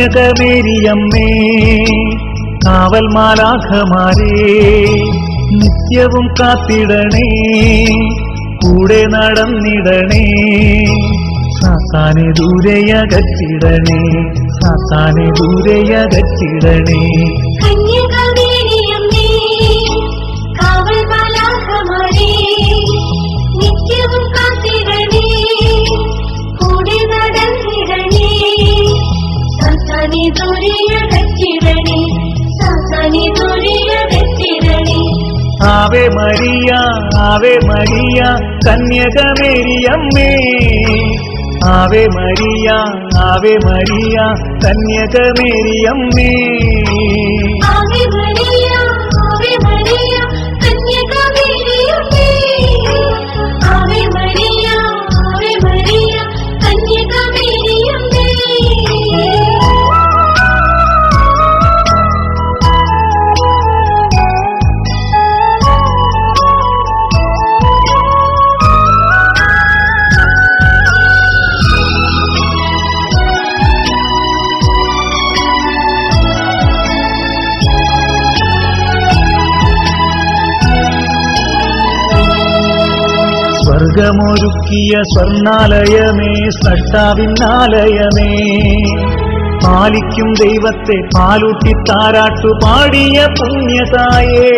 കന്യകമേരിയമ്മേ കാവൽ മാലാഖമാരേ നിത്യവും കാത്തിടണേ കൂടെ നടന്നിടണേ സാത്താനെ ദൂരെയകറ്റിടണേ സാത്താനെ ദൂരെയകറ്റിടണേ കന്യകമേരിയമ്മേ കാവൽ മാലാഖമാരേ നിത്യവും കാത്തിടണേ കൂടെ നടന്നിടണേ സാത്താനെ ദൂരെയകറ്റിടണേ സാത്താനെ ദൂരെയകറ്റിടണേ Ave Maria കന്യകമേരിയമ്മേ Ave Maria കന്യകമേരിയമ്മേ Ave Maria കന്യകമേരിയമ്മേ Ave Maria കന്യകമേരിയമ്മേ സ്വർഗമൊരുക്കിയ സ്വർണാലയമേ സ്രഷ്ടാവിന്നാലയമേ പാലിക്കും ദൈവത്തെ പാലൂട്ടി താരാട്ടു പാടിയ പുണ്യതായേ